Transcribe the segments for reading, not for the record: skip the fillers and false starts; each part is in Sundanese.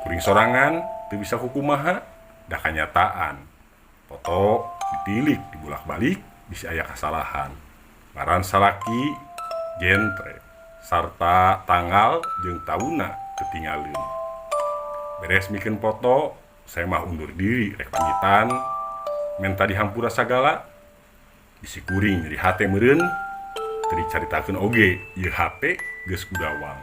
Kuring sorangan teu bisa kukumaha da kanyataan. Foto ditilik dibulak-balik bisi aya kasalahan. Ngaran salaki genre sarta tanggal jeung tauna teu tingalin. Beres mikeun foto, saya mah undur diri rek pamitan. Menta dihampura sagala bisi kuring nyeri hate meureun teu dicaritakeun oge ieu HP geus kudawang.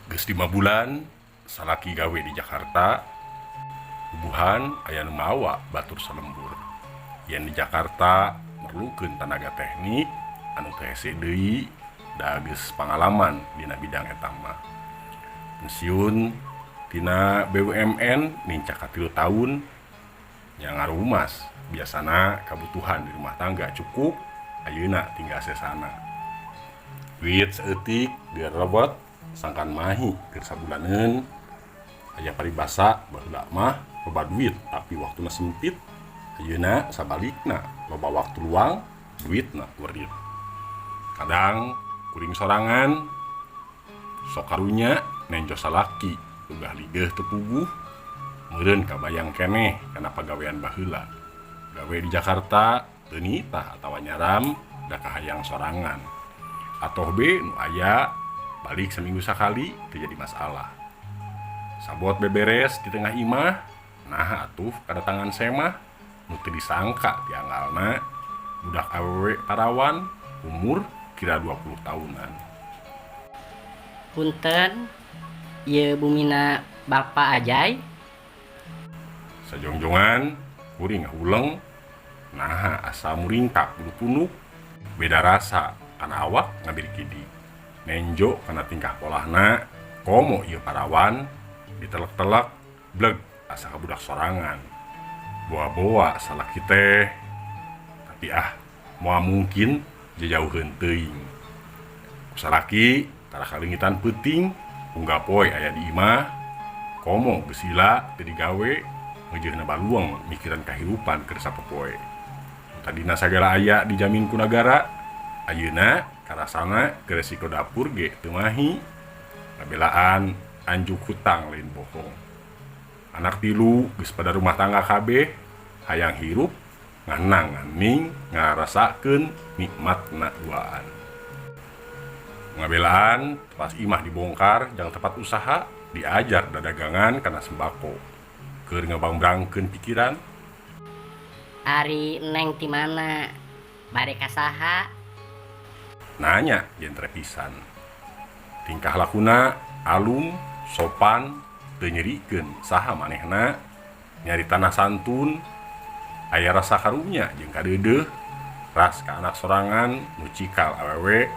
Geus 5 bulan salaki gawe di Jakarta. Bubuhan aya nu mawa batur salembur. Yen di Jakarta merlukeun tenaga teknik anu teu hese deui da geus pangalaman dina bidang eta mah. Pensiun tina BUMN nincak ka 3 tahun nya ngarumas. Biasana kabutuhan di rumah tangga cukup, ayeuna tinggal sesana. Duit saeutik biar robot sangkan mahi keur sabulaneun. Aya paribasa baheula mah loba duit tapi waktuna sempit. Ayeuna sabalikna loba waktu luang duitna weurit. Kadang kuring sorangan sok karunya nenjo salaki ugah ligeh teu puguh meureun kabayang keneh kana pagawean baheula. Gawe di Jakarta teu nitah atawa nyaram da kahayang sorangan. Atoh be nu aya balik seminggu sakali teu jadi masalah. Sabot beberes di tengah imah, nah atuh kadatangan semah nu teu disangka tianggalna budak awewe parawan umur kira 20 tahunan. Punten, ieu bumina Bapak Ajay. Sajongjongan kuring ngahuleng, nah asa muringkak bulu punuk, beda rasa kana awak ngabiri kidi. Nenjo kana tingkah polahna, komo ieu parawan ditelek-telek bleg asa ka budak sorangan. Boa-boa salaki teh, tapi moal mungkin jajauheun teuing. Salaki tara kalingitan peuting, unggal poe aya di imah, komo geus lila teu digawe, ngeujeunna balueng mikiran kahirupan keur sapopoe. Tadina sagala aya dijamin ku nagara, ayeuna karasana ke resiko dapur ge teu mahi. Ngabelaan anjuk hutang lain bohong. Anak 3 geus pada rumah tangga kabeh, hayang hirup nganang-nganing ngarasakeun nikmatna duaan. Ngabelaan pas imah dibongkar jang tempat usaha, diajar dadagangan kana sembako. Keur ngabangbrangkeun pikiran. Ari Neng ti mana? Bare ka saha? Nanya jentre pisan. Tingkah lakuna alum, sopan, teu nyerikeun saha manehna, nyarita santun, aya rasa karunya jeung kadeudeuh, ras ka anak sorangan nu cikal awewe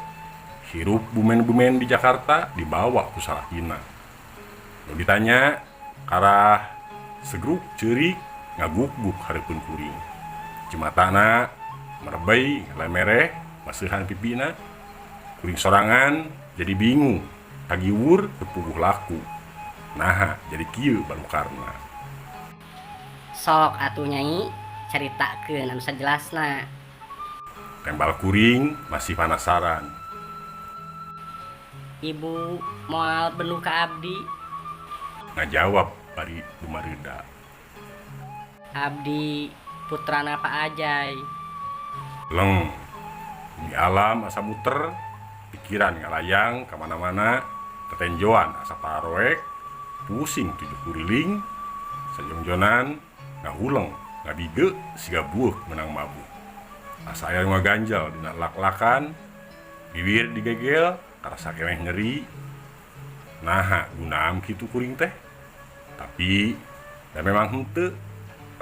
hirup bumen-bumen di Jakarta dibawa ku salakina. Nu ditanya karah segruk ceurik ngaguk-guk hareupeun kuring. Cimatana merebay lemereh maseuhan pipina. Kuring sorangan jadi bingung, tagiwur teu puguh laku. Nah, jadi kieu balukarna. Sok atuh Nyai, caritakeun anu sajelasna. Tembal kuring masih penasaran. ibu moal benu ka abdi. Ngajawab bari dumareuda. Abdi putrana Pak Ajay. Leng, di alam asa muter, pikiran ngalayang kemana-mana, ketenjoan asa paroek, pusing 7 kuriling, sajongjonan, ngahuleng, ngabige, siga bueuh menang mabuk. Asa aya ngaganjal dina lak-lakan, bibir digegel, karasa keneh nyeri. Naha gunaam kitu kuring teh. Tapi da memang henteu,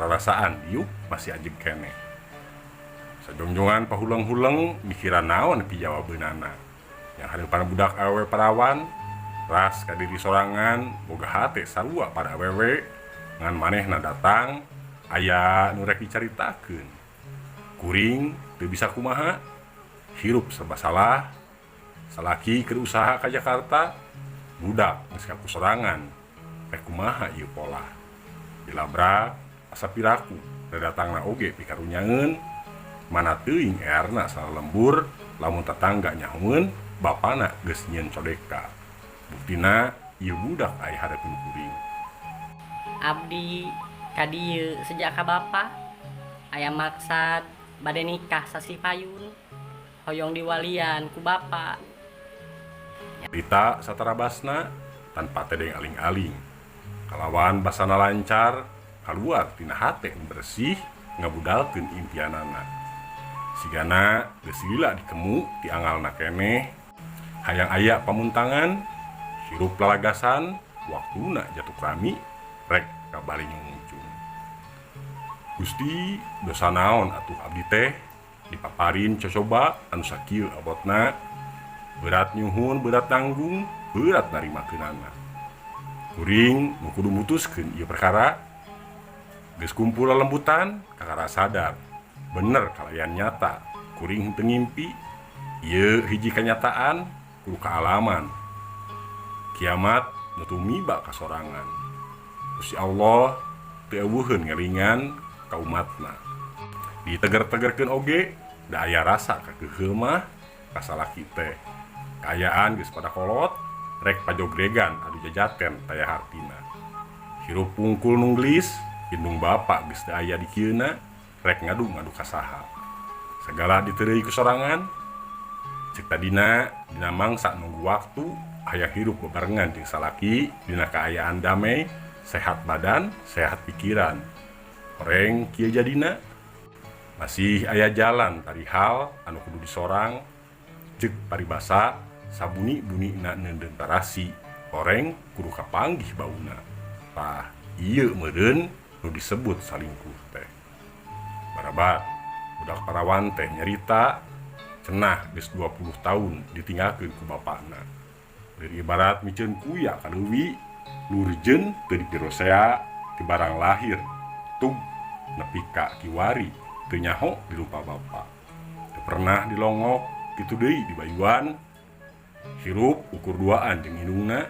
rarasaan diuk masih anjing keneh. Sajongjongan pahuleng-huleng mikiran naon pi jawabeunana. Yang hareupan budak awewe parawan, ras ka diri sorangan boga hate sarua pada awewe ngan manehna datang aya nu rek dicaritakeun. Kuring teu bisa kumaha, hirup serba salah. Salaki keur usaha ka Jakarta, budak geus kaku sorangan. Rek kumaha ieu pola. Dilabrak asa piraku, dadatangna oge pikarunyangeun, mana teuing earna salah lembur, lamun tetangga nyahoeun bapana geus nyieun codeka. Buktina ieu budak aya hareupeun kuring. Abdi ka dieu sejak ka bapa. Aya maksad bade nikah sasi payun. Hoyong diwalian ku bapa. Rita satarabasna tanpa tedeng aling-aling. Kalawan basana lancar, kaluar tina hate bersih ngabudalkeun impianana. Sigana geus lila dikemu ti angalna keneh, hayang aya pamuntangan, hirup lalagasan, waktuna jatuh rami, rek kabali ngungcun. Gusti, dosa naon atuh abdi teh dipaparin cocoba anu sakieu abotna, berat nyuhun, berat tanggung, berat narimakeunana. Kuring nu kudu mutuskeun ieu perkara, geus kumpul lelembutan kakara sadar, bener kalayan nyata, kuring henteu ngimpi, ieu hiji kenyataan kudu kaalaman. Kiamat nu tumiba kasorangan. Gusti Allah teu euweuheun ngelingan ka umatna. Diteger-tegerkeun oge da aya rasa kakeuheul mah ka salaki teh. Kayaan geus pada kolot, rek pajogregan adu jajaten taya hartina. Hirup pungkul nunggelis, indung bapa geus teu aya di kieuna, rek ngadu-ngadu ka saha. Segala diteureuy ku sorangan, ceuk tadina dina mangsa nunggu waktu, hayang hirup bebarengan jeung salaki dina kaayaan damai, sehat badan, sehat pikiran. Horeng kieu jadina, masih aya jalan tari hal anu kudu disorang, ceuk paribasa sabuni-bunina neundeun tarasi, horeng kudu kapanggih bauna. Tah ieu meureun nu disebut salingkuh teh. Barabat budak parawan teh nyarita cenah geus 20 tahun ditinggalkeun ku bapana. Lain ibarat miceun kuya ka leuwih, lurjeun teu dipirosea ti barang lahir, tug nepi ka kiwari teu nyaho di rupa bapa. Teu pernah dilongok kitu deui di bayuan, hirup ukur duaan jeung indungna.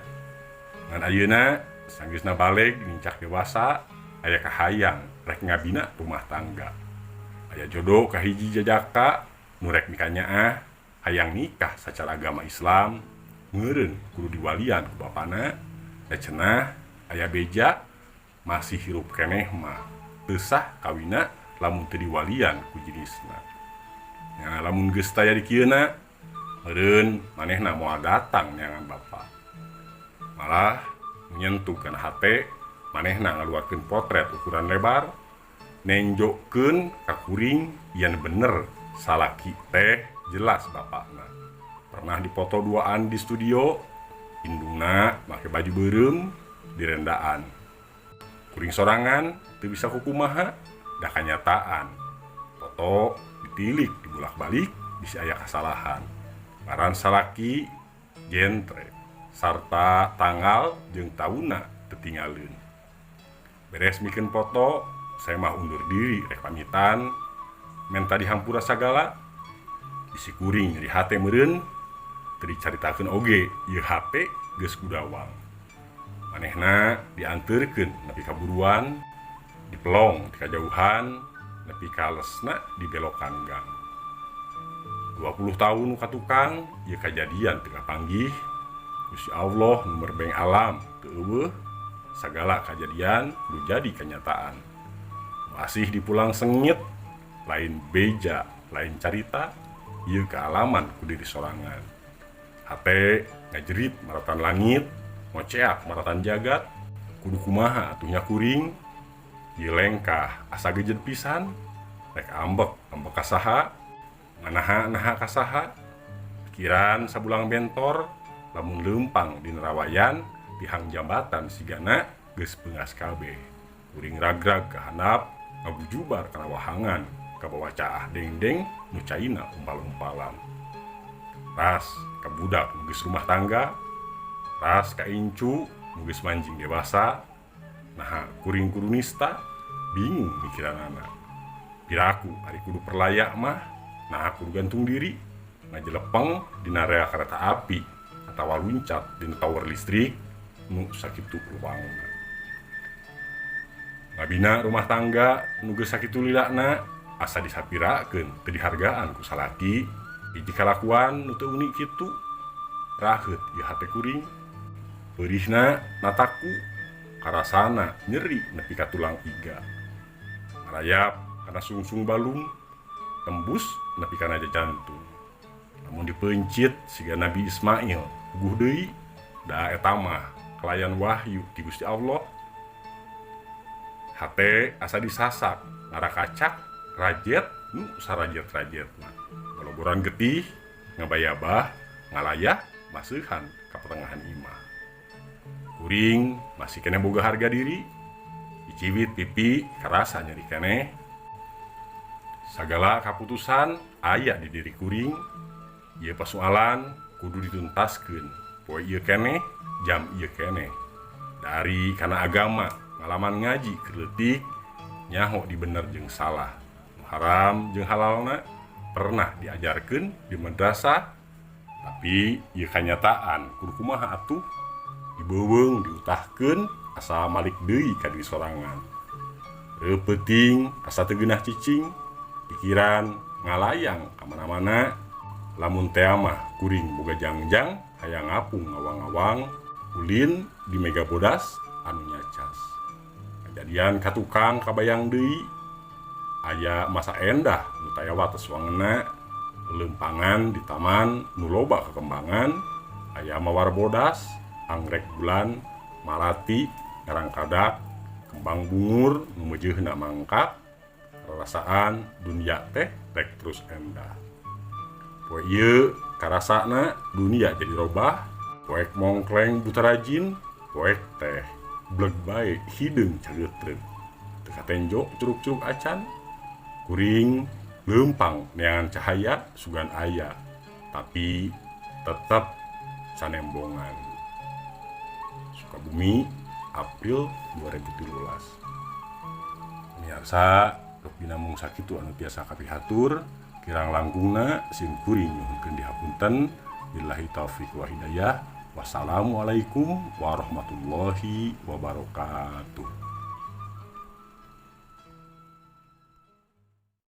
Ngan ayeuna sanggeusna baleg dinincak dewasa, aya kahayang rek ngabina rumah tangga. Aya jodoh kahiji jajaka nu rek mikanyaah hayang nikah sacara agama Islam, meureun kudu diwalian ku bapana. Da cenah aya beja masih hirup keneh mah teu sah kawina lamun teu diwalian ku jenisna. Nya lamun geus taya di kieuna, meureun manehna moal datang neangan bapa. Malah nyentuh kana hate, manehna ngaluarkeun potret ukuran lebar, nenjokkeun ka kuring yen bener salaki teh jelas bapakna. Pernah dipoto duaan di studio, indungna make baju beureum direndaan. Kuring sorangan teu bisa kukumaha, da kanyataan. Foto ditilik dibulak-balik bisi aya kasalahan. Ngaran salaki jentre sarta tanggal jeung tauna teu tingalieun. Beres mikeun foto, saya mah undur diri rek pamitan, menta dihampura sagala. Bisi kuring nyeri hate meureun, teu dicaritakeun oge ieu hate geus gudawang. Manehna dianteurkeun nepi ka buruan, dipelong ti kajauhan, nepi ka lesna di belokan gang. 20 tahun ka tukang, ieu kajadian teu kapanggih, Gusti Allah nu merbeng alam teu eueuh sagala kejadian nu jadi kenyataan. Masih dipulang sengit, lain beja, lain carita, ieu kealaman ku diri sorangan. Hate ngajerit maratan langit, ngoceak maratan jagat, kudu kumaha atunya kuring, ieu lengkah asa gejed pisan, rek ambek kasaha, nganaha kasaha, pikiran sabulang bentor, lamun leumpang di nerawayan, tihang jambatan sigana geus beungas kabeh. Kuring ragrag ka handap, ngabujubar kana wahangan, kabawa caah dengdeng nu caina umpal-umpalan. Ras ka budak nu geus rumah tangga, ras ka incu nu geus manjing dewasa, nah kuring kudu nista, bingung mikiranana. Piraku ari kudu perlaya mah, nah kudu gantung diri, ngajelepeng dina rea kereta api, atawa luncat dina tower listrik nu sakitu ruangna. Ngabina rumah tangga nu geus sakitu lilana asa disapirakeun teu dihargaan ku salaki, hiji kalakuan nu teu unik kitu. Raheut ieu hate kuring, peurihna nataku, karasana nyeri nepi ka tulang iga. Ngarayap kana sungsung balung, tembus nepi kana jantung. Namun dipencit siga Nabi Ismail, puguh deui, da eta mah kelayan wahyu ti Gusti Allah. Hate asa disasak, ngarakacak, rajet, nu sarajet-rajetna. Bologoran getih, ngabayabah, ngalayah, maseuhan ka pertengahan imah. Kuring masih kena boga harga diri, dicibit pipi karasa nyeri keneh. Sagala kaputusan aya di diri kuring, ieu persoalan kudu dituntaskeun poe ieu keneh, jam ieu keneh. Dari kana agama, ngalaman ngaji keur leutik, nyaho di bener jeung salah, nu haram jeung halalna pernah diajarkeun di madrasah, tapi ieu kanyataan kudu kumaha atuh, dibeuweung diutahkeun asa malik deui ka diri sorangan. Reupeting asa teu geunah cicing, pikiran ngalayang ka mana-mana, lamun teh mah kuring boga jangjang hayang ngapung ngawang-ngawang, ulin di mega bodas anu nyacas. Kejadian katukang kabayang deui, aya masa endah nu taya wates wangeuna, lempangan di taman nu loba kekembangan, aya mawar bodas, anggrek bulan, malati, ngarang kadak, kembang bungur nu meujeunna mangkak, rasaan dunia teh rek terus endah. Poe ieu karasana dunia jadi robah, poek mongkleng buta rajin, poek teh bleg bae hideung cageutreuk. Teu katenjo curug-curug acan, kuring leumpang neangan cahaya sugan aya, tapi tetep sanembongan. Sukabumi, April 2017. Miarsa, rek binamung sakitu anu tiasa kapihatur, kirang langkungna sin kuring nyuhunkeun dihapunten. Billahi taufiq wa hidayah. Wassalamualaikum warahmatullahi wabarakatuh.